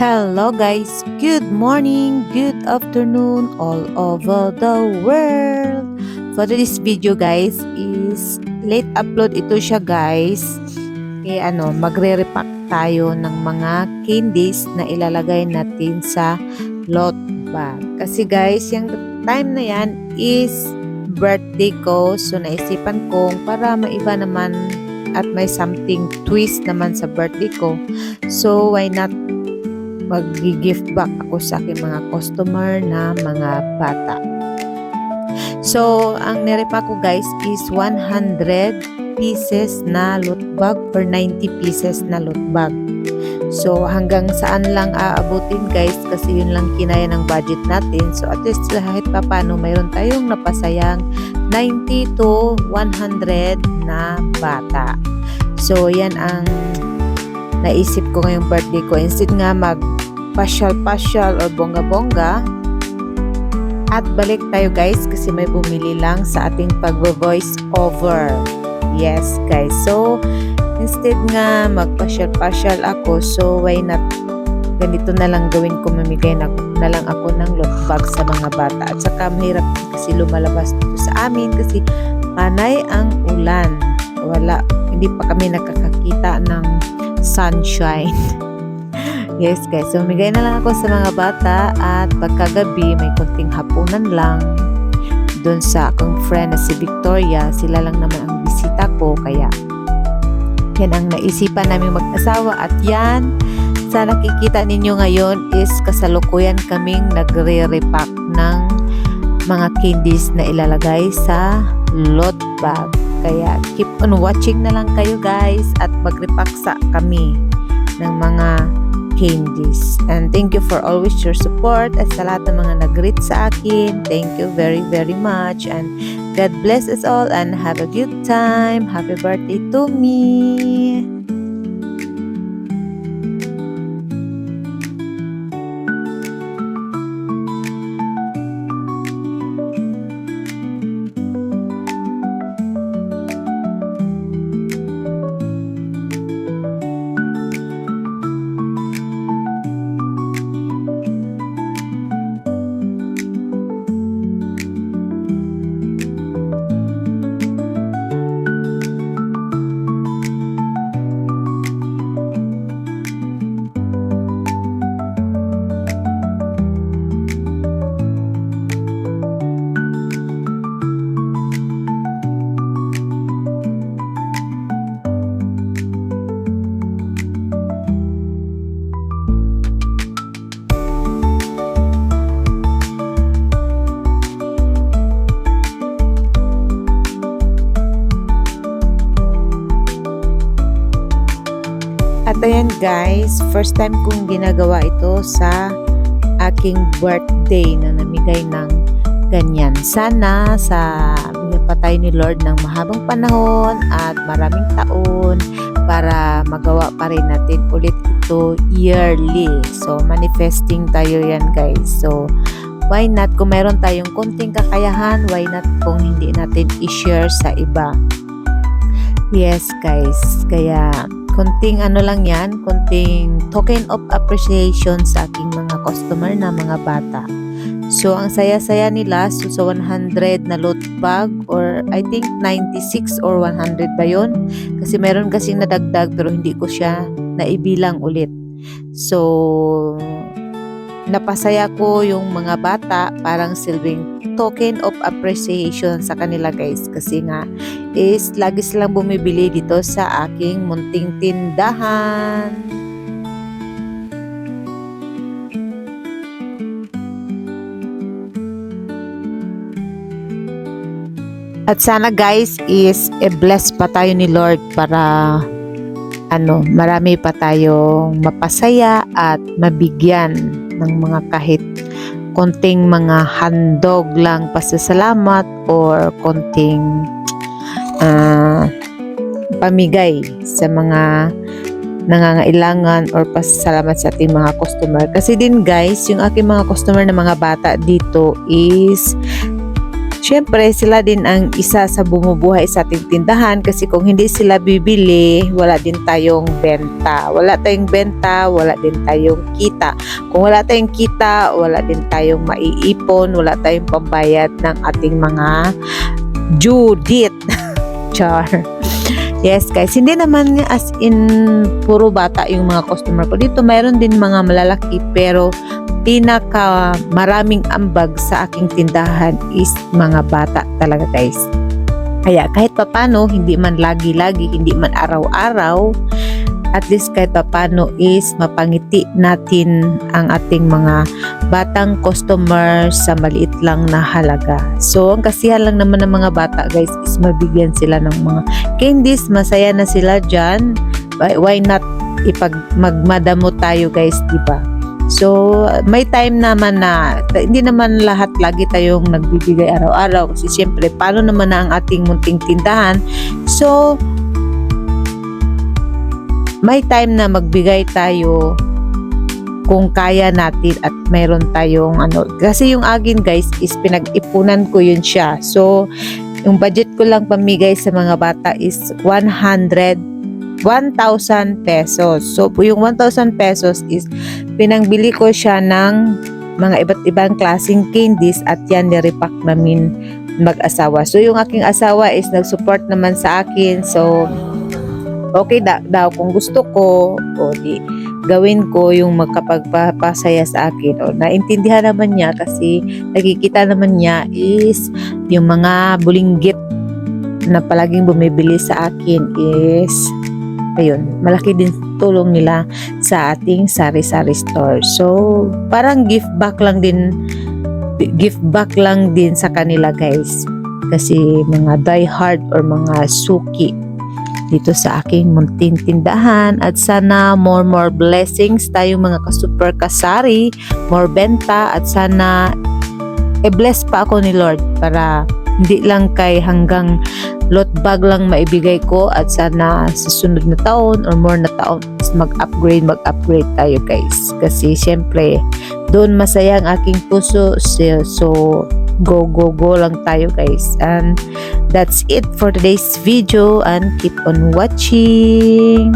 Hello guys, good morning, good afternoon all over the world. For this video guys is late upload ito siya guys. Magre-repack tayo ng mga candies na ilalagay natin sa lot bag. Kasi guys, yung time na yan is birthday ko. So naisipan kong para maiba naman at may something twist naman sa birthday ko. So why not mag-gift back ako sa aking mga customer na mga bata. So, ang nirepa ko guys is 100 pieces na loot bag or 90 pieces na loot bag. So, hanggang saan lang aabutin guys kasi yun lang kinaya ng budget natin. So, at least kahit pa paano mayroon tayong napasayang 90 to 100 na bata. So, yan ang naisip ko ngayong birthday ko. Instead nga mag-pasyal-pasyal or bongga-bongga, at balik tayo guys kasi may bumili lang sa ating pag-voice over. Yes guys. So, instead nga mag-pasyal-pasyal ako, so why not ganito na lang gawin ko, mamigay na lang ako ng loot bag sa mga bata. At saka mahirap kasi lumalabas dito sa amin kasi panay ang ulan. Hindi pa kami nakakakita ng sunshine. Yes guys, so migay na lang ako sa mga bata at pagkagabi may konting hapunan lang doon sa akong friend na si Victoria. Sila lang naman ang bisita ko, kaya yan ang naisipan namin mag-asawa. At yan, sa nakikita ninyo ngayon is kasalukuyan kaming nagre-repack ng mga candies na ilalagay sa lot bag. Kaya keep on watching na lang kayo guys at mag-repaksa kami ng mga candies. And thank you for always your support at sa lahat ng mga nag-greet sa akin. Thank you very very much and God bless us all and have a good time. Happy birthday to me! At ayan guys, first time kong ginagawa ito sa aking birthday na namigay ng ganyan. Sana sa bigyan pa tayo ni Lord ng mahabang panahon at maraming taon para magawa pa rin natin ulit ito yearly. So manifesting tayo yan guys. So why not kung meron tayong konting kakayahan, why not kung hindi natin i-share sa iba. Yes guys, kaya konting ano lang yan, konting token of appreciation sa aking mga customer na mga bata. So, ang saya-saya nila, so sa 100 na loot bag or I think 96 or 100 ba yun? Kasi meron kasing nadagdag pero hindi ko siya naibilang ulit. So, napasaya ko yung mga bata, parang silbing token of appreciation sa kanila guys. Kasi nga is lagi silang bumibili dito sa aking munting tindahan. At sana guys is bless pa tayo ni Lord para marami pa tayong mapasaya at mabigyan ng mga kahit konting mga handog lang pasasalamat or konting pamigay sa mga nangangailangan or pasasalamat sa ating mga customer. Kasi din guys, yung aking mga customer na mga bata dito is syempre sila din ang isa sa bumubuhay sa ating tindahan kasi kung hindi sila bibili, wala din tayong benta. Wala tayong benta, wala din tayong kita. Kung wala tayong kita, wala din tayong maiipon, wala tayong pambayad ng ating mga due date. Char. Yes guys, hindi naman as in puro bata yung mga customer ko. Dito mayroon din mga malalaki pero pinaka maraming ambag sa aking tindahan is mga bata talaga guys. Kaya kahit papano, hindi man lagi-lagi, hindi man araw-araw, at least kahit papano is mapangiti natin ang ating mga batang customers sa maliit lang na halaga. So, ang kasihan lang naman ng mga bata guys is mabigyan sila ng mga candies. Masaya na sila dyan. Why not magmadamo tayo guys, diba? So, may time naman na hindi naman lahat lagi tayong nagbibigay araw-araw kasi siyempre, paano naman na ang ating munting tindahan? So, may time na magbigay tayo kung kaya natin at mayroon tayong kasi yung akin guys is pinag-ipunan ko yun siya. So, yung budget ko lang pamigay sa mga bata is 1,000 pesos. So, yung 1,000 pesos is pinangbili ko siya ng mga iba't ibang klaseng candies at yan nirepack namin mag-asawa. So, yung aking asawa is nag-support naman sa akin. So, okay daw kung gusto ko, o di gawin ko yung magkapagpapasaya sa akin. O naintindihan naman niya kasi nakikita naman niya is yung mga bulinggit na palaging bumibili sa akin is ayun, malaki din tulong nila sa ating sari-sari store. So, parang gift back lang din sa kanila guys. Kasi mga die hard or mga suki dito sa aking munting tindahan at sana more blessings tayong mga ka-super kasari, more benta at sana bless pa ako ni Lord para hindi lang kay hanggang lot bag lang maibigay ko at sana sa sunod na taon or more na taon mag-upgrade tayo guys. Kasi syempre doon masaya ang aking puso. So go lang tayo guys. And that's it for today's video and keep on watching.